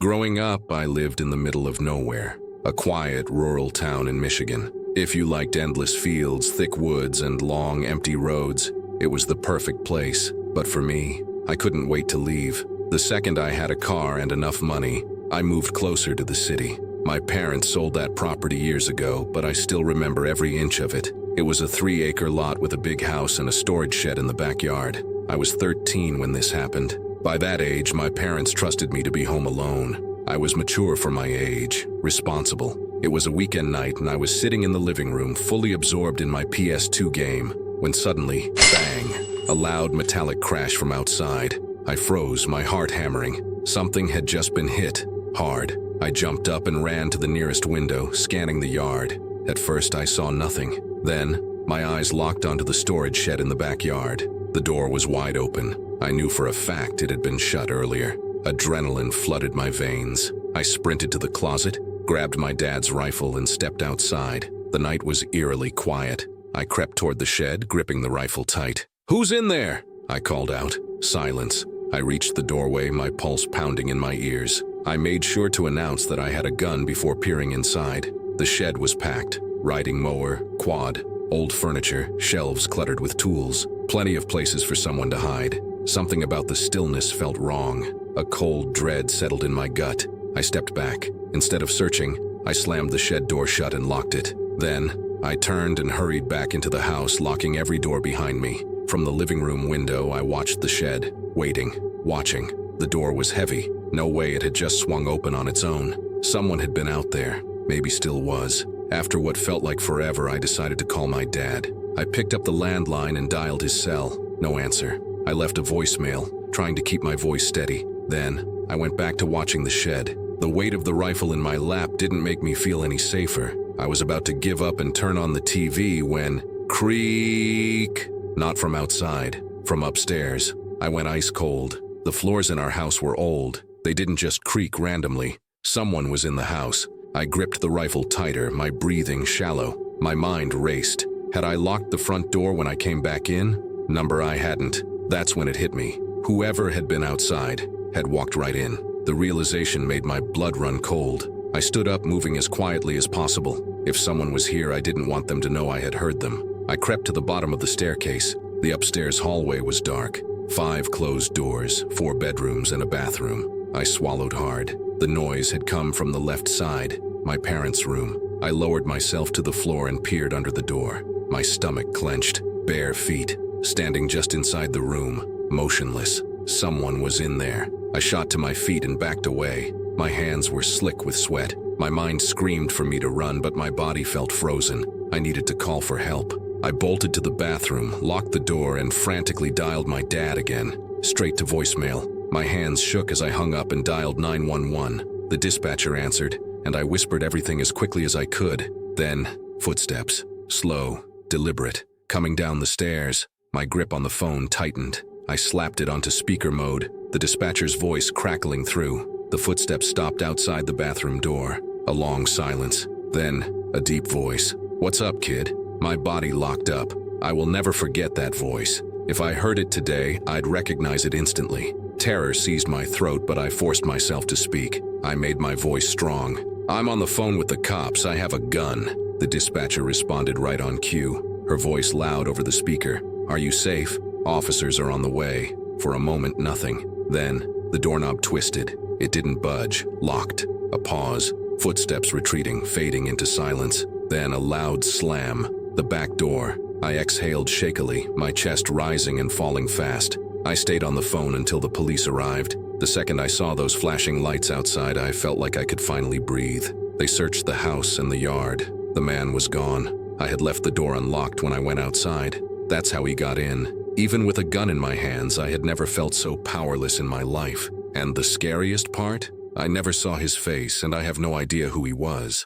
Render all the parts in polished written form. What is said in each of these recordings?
Growing up, I lived in the middle of nowhere, a quiet, rural town in Michigan. If you liked endless fields, thick woods, and long, empty roads, it was the perfect place. But for me, I couldn't wait to leave. The second I had a car and enough money, I moved closer to the city. My parents sold that property years ago, but I still remember every inch of it. It was a 3-acre lot with a big house and a storage shed in the backyard. I was 13 when this happened. By that age, my parents trusted me to be home alone. I was mature for my age, responsible. It was a weekend night and I was sitting in the living room, fully absorbed in my PS2 game, when suddenly, bang, a loud metallic crash from outside. I froze, my heart hammering. Something had just been hit, hard. I jumped up and ran to the nearest window, scanning the yard. At first, I saw nothing. Then, my eyes locked onto the storage shed in the backyard. The door was wide open. I knew for a fact it had been shut earlier. Adrenaline flooded my veins. I sprinted to the closet, grabbed my dad's rifle, and stepped outside. The night was eerily quiet. I crept toward the shed, gripping the rifle tight. "Who's in there?" I called out. Silence. I reached the doorway, my pulse pounding in my ears. I made sure to announce that I had a gun before peering inside. The shed was packed. Riding mower, quad, old furniture, shelves cluttered with tools. Plenty of places for someone to hide. Something about the stillness felt wrong. A cold dread settled in my gut. I stepped back. Instead of searching, I slammed the shed door shut and locked it. Then, I turned and hurried back into the house, locking every door behind me. From the living room window, I watched the shed, waiting, watching. The door was heavy. No way it had just swung open on its own. Someone had been out there, maybe still was. After what felt like forever, I decided to call my dad. I picked up the landline and dialed his cell. No answer. I left a voicemail, trying to keep my voice steady. Then, I went back to watching the shed. The weight of the rifle in my lap didn't make me feel any safer. I was about to give up and turn on the TV when, creak! Not from outside, from upstairs. I went ice cold. The floors in our house were old. They didn't just creak randomly. Someone was in the house. I gripped the rifle tighter, my breathing shallow. My mind raced. Had I locked the front door when I came back in? Number I hadn't. That's when it hit me. Whoever had been outside had walked right in. The realization made my blood run cold. I stood up, moving as quietly as possible. If someone was here, I didn't want them to know I had heard them. I crept to the bottom of the staircase. The upstairs hallway was dark. 5 closed doors, 4 bedrooms, and a bathroom. I swallowed hard. The noise had come from the left side, my parents' room. I lowered myself to the floor and peered under the door. My stomach clenched, bare feet, standing just inside the room, motionless. Someone was in there. I shot to my feet and backed away. My hands were slick with sweat. My mind screamed for me to run, but my body felt frozen. I needed to call for help. I bolted to the bathroom, locked the door, and frantically dialed my dad again, straight to voicemail. My hands shook as I hung up and dialed 911. The dispatcher answered, and I whispered everything as quickly as I could. Then, footsteps, slow, deliberate, coming down the stairs. My grip on the phone tightened. I slapped it onto speaker mode, the dispatcher's voice crackling through. The footsteps stopped outside the bathroom door. A long silence. Then, a deep voice. "What's up, kid?" My body locked up. I will never forget that voice. If I heard it today, I'd recognize it instantly. Terror seized my throat, but I forced myself to speak. I made my voice strong. "I'm on the phone with the cops. I have a gun." The dispatcher responded right on cue, her voice loud over the speaker. "Are you safe? Officers are on the way." For a moment, nothing. Then, the doorknob twisted. It didn't budge. Locked. A pause. Footsteps retreating, fading into silence. Then a loud slam. The back door. I exhaled shakily, my chest rising and falling fast. I stayed on the phone until the police arrived. The second I saw those flashing lights outside, I felt like I could finally breathe. They searched the house and the yard. The man was gone. I had left the door unlocked when I went outside. That's how he got in. Even with a gun in my hands, I had never felt so powerless in my life. And the scariest part? I never saw his face, and I have no idea who he was.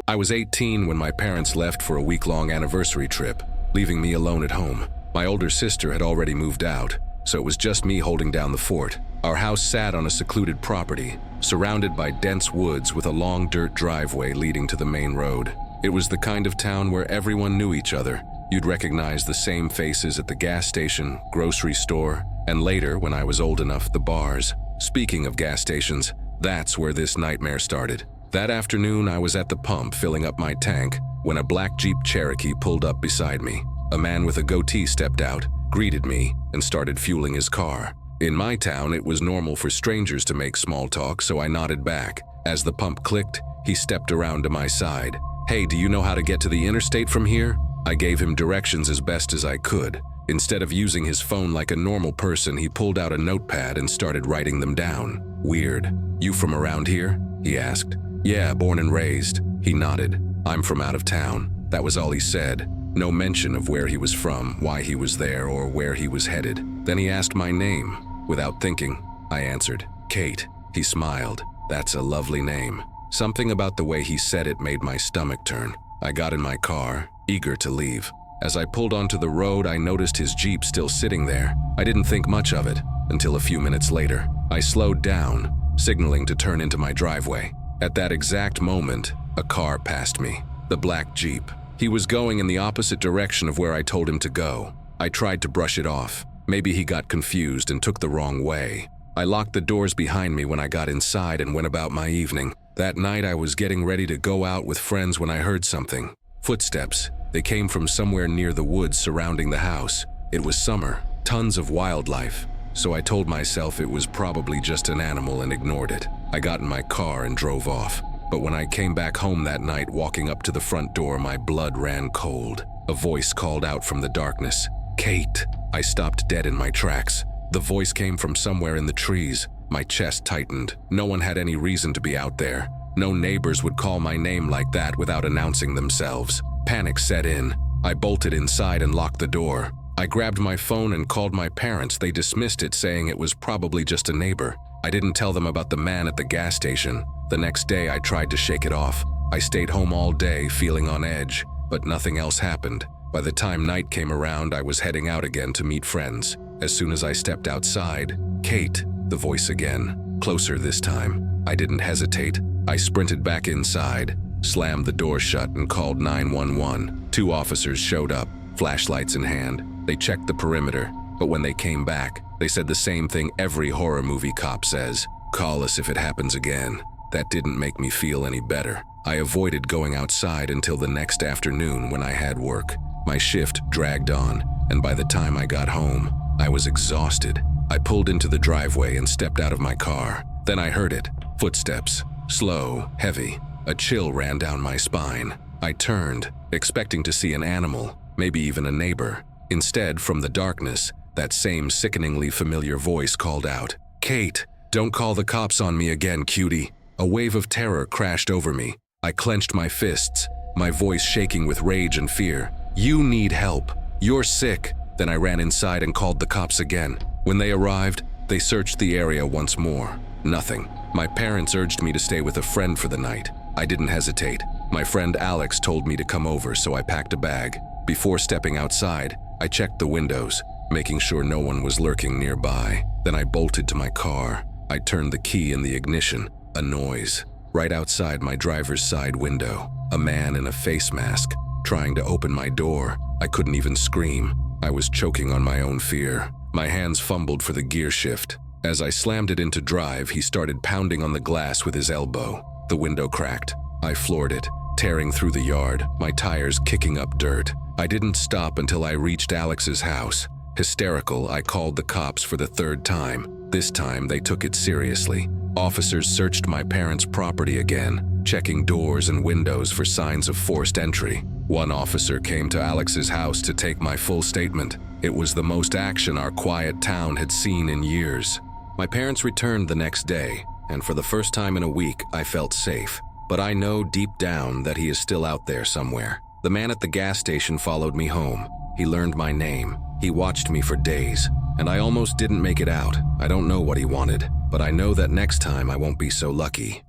I was 18 when my parents left for a week-long anniversary trip, leaving me alone at home. My older sister had already moved out, so it was just me holding down the fort. Our house sat on a secluded property, surrounded by dense woods with a long dirt driveway leading to the main road. It was the kind of town where everyone knew each other. You'd recognize the same faces at the gas station, grocery store, And later, when I was old enough, the bars. Speaking of gas stations, that's where this nightmare started. That afternoon, I was at the pump filling up my tank when a black Jeep Cherokee pulled up beside me. A man with a goatee stepped out, greeted me, and started fueling his car. In my town, it was normal for strangers to make small talk, so I nodded back. As the pump clicked, he stepped around to my side. "Hey, do you know how to get to the interstate from here?" I gave him directions as best as I could. Instead of using his phone like a normal person, he pulled out a notepad and started writing them down. "Weird. You from around here?" he asked. "Yeah, born and raised." He nodded. "I'm from out of town." That was all he said. No mention of where he was from, why he was there, or where he was headed. Then he asked my name. Without thinking, I answered, "Kate." He smiled. "That's a lovely name." Something about the way he said it made my stomach turn. I got in my car, eager to leave. As I pulled onto the road, I noticed his Jeep still sitting there. I didn't think much of it until a few minutes later. I slowed down, signaling to turn into my driveway. At that exact moment, a car passed me. The black Jeep. He was going in the opposite direction of where I told him to go. I tried to brush it off. Maybe he got confused and took the wrong way. I locked the doors behind me when I got inside and went about my evening. That night I was getting ready to go out with friends when I heard something. Footsteps. They came from somewhere near the woods surrounding the house. It was summer, tons of wildlife, so I told myself it was probably just an animal and ignored it. I got in my car and drove off. But when I came back home that night, walking up to the front door, my blood ran cold. A voice called out from the darkness, "Kate." I stopped dead in my tracks. The voice came from somewhere in the trees. My chest tightened. No one had any reason to be out there. No neighbors would call my name like that without announcing themselves. Panic set in. I bolted inside and locked the door. I grabbed my phone and called my parents. They dismissed it, saying it was probably just a neighbor. I didn't tell them about the man at the gas station. The next day, I tried to shake it off. I stayed home all day, feeling on edge, but nothing else happened. By the time night came around, I was heading out again to meet friends. As soon as I stepped outside, "Kate," the voice again, closer this time. I didn't hesitate. I sprinted back inside, slammed the door shut, and called 911. 2 officers showed up, flashlights in hand. They checked the perimeter, but when they came back, they said the same thing every horror movie cop says: "Call us if it happens again." That didn't make me feel any better. I avoided going outside until the next afternoon when I had work. My shift dragged on, and by the time I got home, I was exhausted. I pulled into the driveway and stepped out of my car. Then I heard it. Footsteps. Slow, heavy. A chill ran down my spine. I turned, expecting to see an animal, maybe even a neighbor. Instead, from the darkness, that same sickeningly familiar voice called out, "Kate, don't call the cops on me again, cutie." A wave of terror crashed over me. I clenched my fists, my voice shaking with rage and fear. "You need help. You're sick." Then I ran inside and called the cops again. When they arrived, they searched the area once more. Nothing. My parents urged me to stay with a friend for the night. I didn't hesitate. My friend Alex told me to come over, so I packed a bag. Before stepping outside, I checked the windows, making sure no one was lurking nearby. Then I bolted to my car. I turned the key in the ignition. A noise. Right outside my driver's side window. A man in a face mask, trying to open my door. I couldn't even scream. I was choking on my own fear. My hands fumbled for the gear shift. As I slammed it into drive, he started pounding on the glass with his elbow. The window cracked. I floored it, tearing through the yard, my tires kicking up dirt. I didn't stop until I reached Alex's house. Hysterical, I called the cops for the 3rd time. This time, they took it seriously. Officers searched my parents' property again, checking doors and windows for signs of forced entry. One officer came to Alex's house to take my full statement. It was the most action our quiet town had seen in years. My parents returned the next day, and for the first time in a week, I felt safe. But I know deep down that he is still out there somewhere. The man at the gas station followed me home. He learned my name. He watched me for days, and I almost didn't make it out. I don't know what he wanted, but I know that next time I won't be so lucky.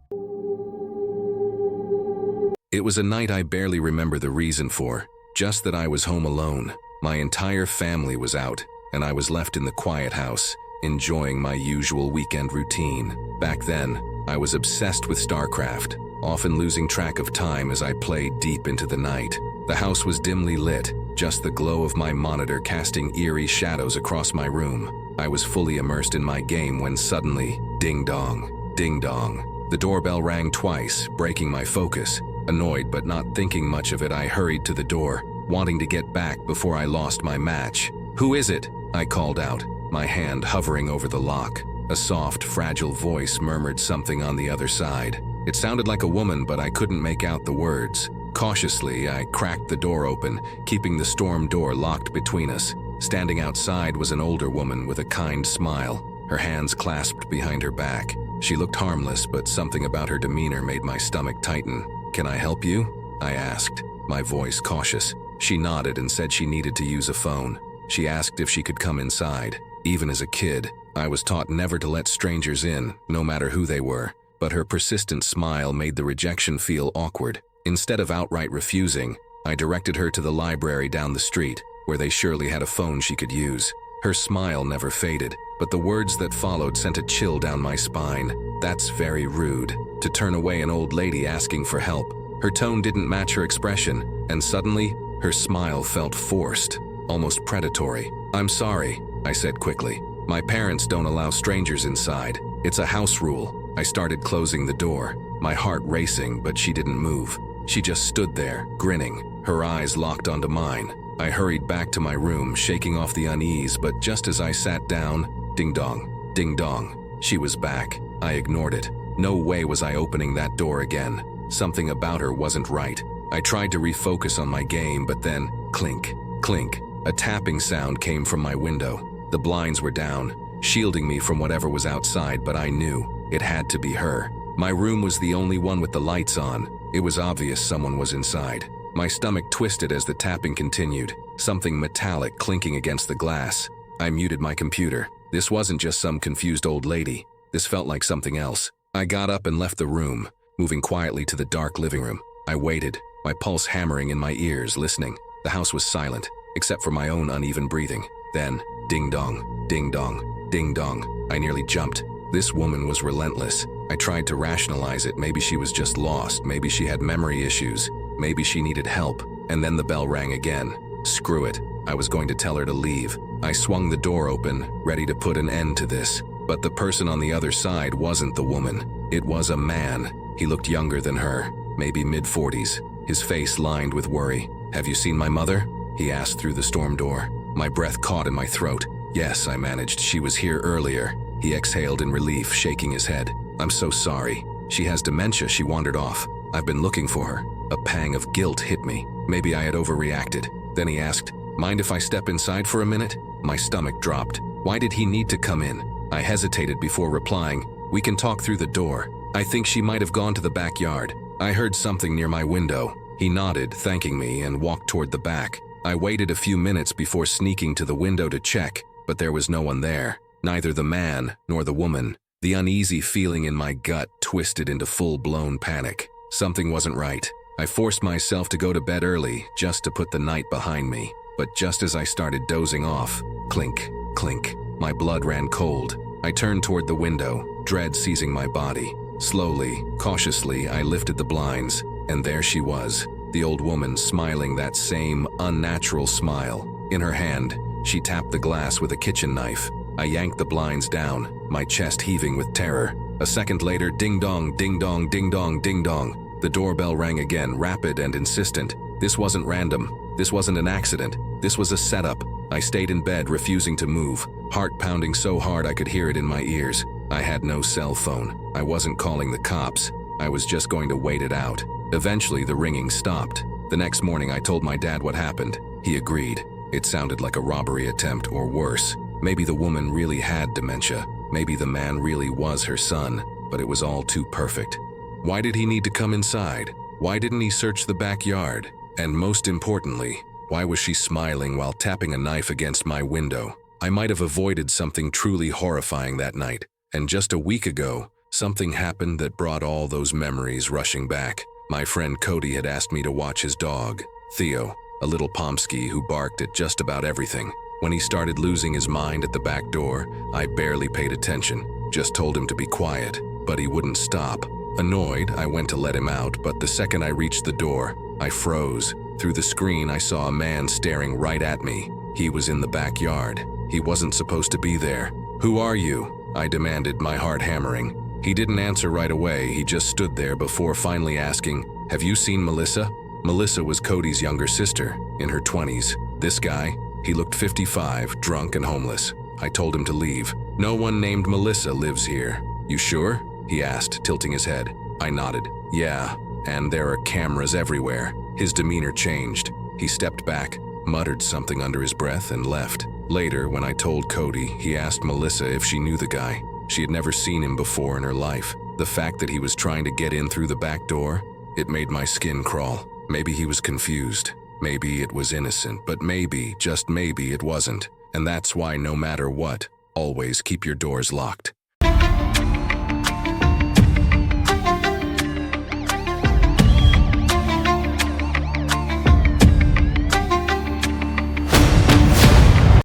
It was a night I barely remember the reason for, just that I was home alone. My entire family was out, and I was left in the quiet house, enjoying my usual weekend routine. Back then, I was obsessed with StarCraft, often losing track of time as I played deep into the night. The house was dimly lit, just the glow of my monitor casting eerie shadows across my room. I was fully immersed in my game when suddenly, ding dong, ding dong. The doorbell rang twice, breaking my focus. Annoyed but not thinking much of it, I hurried to the door, wanting to get back before I lost my match. "Who is it?" I called out, my hand hovering over the lock. A soft, fragile voice murmured something on the other side. It sounded like a woman, but I couldn't make out the words. Cautiously, I cracked the door open, keeping the storm door locked between us. Standing outside was an older woman with a kind smile, her hands clasped behind her back. She looked harmless, but something about her demeanor made my stomach tighten. "Can I help you?" I asked, my voice cautious. She nodded and said she needed to use a phone. She asked if she could come inside. Even as a kid, I was taught never to let strangers in, no matter who they were. But her persistent smile made the rejection feel awkward. Instead of outright refusing, I directed her to the library down the street, where they surely had a phone she could use. Her smile never faded, but the words that followed sent a chill down my spine. "That's very rude, to turn away an old lady asking for help." Her tone didn't match her expression, and suddenly, her smile felt forced, almost predatory. "I'm sorry," I said quickly. "My parents don't allow strangers inside. It's a house rule." I started closing the door, my heart racing, but she didn't move. She just stood there, grinning, her eyes locked onto mine. I hurried back to my room, shaking off the unease, but just as I sat down, ding dong, ding dong, she was back. I ignored it. No way was I opening that door again. Something about her wasn't right. I tried to refocus on my game, but then, clink, clink, a tapping sound came from my window. The blinds were down, shielding me from whatever was outside, but I knew it had to be her. My room was the only one with the lights on. It was obvious someone was inside. My stomach twisted as the tapping continued, something metallic clinking against the glass. I muted my computer. This wasn't just some confused old lady. This felt like something else. I got up and left the room, moving quietly to the dark living room. I waited, my pulse hammering in my ears, listening. The house was silent, except for my own uneven breathing. Then, ding dong, ding dong, ding dong. I nearly jumped. This woman was relentless. I tried to rationalize it. Maybe she was just lost. Maybe she had memory issues. Maybe she needed help. And then the bell rang again. Screw it. I was going to tell her to leave. I swung the door open, ready to put an end to this. But the person on the other side wasn't the woman. It was a man. He looked younger than her, maybe mid-40s, his face lined with worry. "Have you seen my mother?" he asked through the storm door. My breath caught in my throat. "Yes," I managed. "She was here earlier." He exhaled in relief, shaking his head. "I'm so sorry. She has dementia." She wandered off. "I've been looking for her." A pang of guilt hit me. Maybe I had overreacted. Then he asked, "Mind if I step inside for a minute?" My stomach dropped. Why did he need to come in? I hesitated before replying, "We can talk through the door. I think she might have gone to the backyard. I heard something near my window." He nodded, thanking me, and walked toward the back. I waited a few minutes before sneaking to the window to check, but there was no one there. Neither the man nor the woman. The uneasy feeling in my gut twisted into full-blown panic. Something wasn't right. I forced myself to go to bed early, just to put the night behind me. But just as I started dozing off, clink, clink, my blood ran cold. I turned toward the window, dread seizing my body. Slowly, cautiously, I lifted the blinds, and there she was, the old woman smiling that same unnatural smile. In her hand, she tapped the glass with a kitchen knife. I yanked the blinds down, my chest heaving with terror. A second later, ding dong, ding dong, ding dong, ding dong. The doorbell rang again, rapid and insistent. This wasn't random. This wasn't an accident. This was a setup. I stayed in bed, refusing to move, heart pounding so hard I could hear it in my ears. I had no cell phone. I wasn't calling the cops. I was just going to wait it out. Eventually, the ringing stopped. The next morning, I told my dad what happened. He agreed. It sounded like a robbery attempt, or worse. Maybe the woman really had dementia. Maybe the man really was her son, but it was all too perfect. Why did he need to come inside? Why didn't he search the backyard? And most importantly, why was she smiling while tapping a knife against my window? I might have avoided something truly horrifying that night. And just a week ago, something happened that brought all those memories rushing back. My friend Cody had asked me to watch his dog, Theo, a little Pomsky who barked at just about everything. When he started losing his mind at the back door, I barely paid attention, just told him to be quiet, but he wouldn't stop. Annoyed, I went to let him out, but the second I reached the door, I froze. Through the screen, I saw a man staring right at me. He was in the backyard. He wasn't supposed to be there. "Who are you?" I demanded, my heart hammering. He didn't answer right away. He just stood there before finally asking, "Have you seen Melissa?" Melissa was Cody's younger sister, in her 20s. This guy, he looked 55, drunk and homeless. I told him to leave. "No one named Melissa lives here." "You sure?" he asked, tilting his head. I nodded. "Yeah, and there are cameras everywhere." His demeanor changed. He stepped back, muttered something under his breath, and left. Later, when I told Cody, he asked Melissa if she knew the guy. She had never seen him before in her life. The fact that he was trying to get in through the back door, it made my skin crawl. Maybe he was confused. Maybe it was innocent, but maybe, just maybe, it wasn't. And that's why no matter what, always keep your doors locked.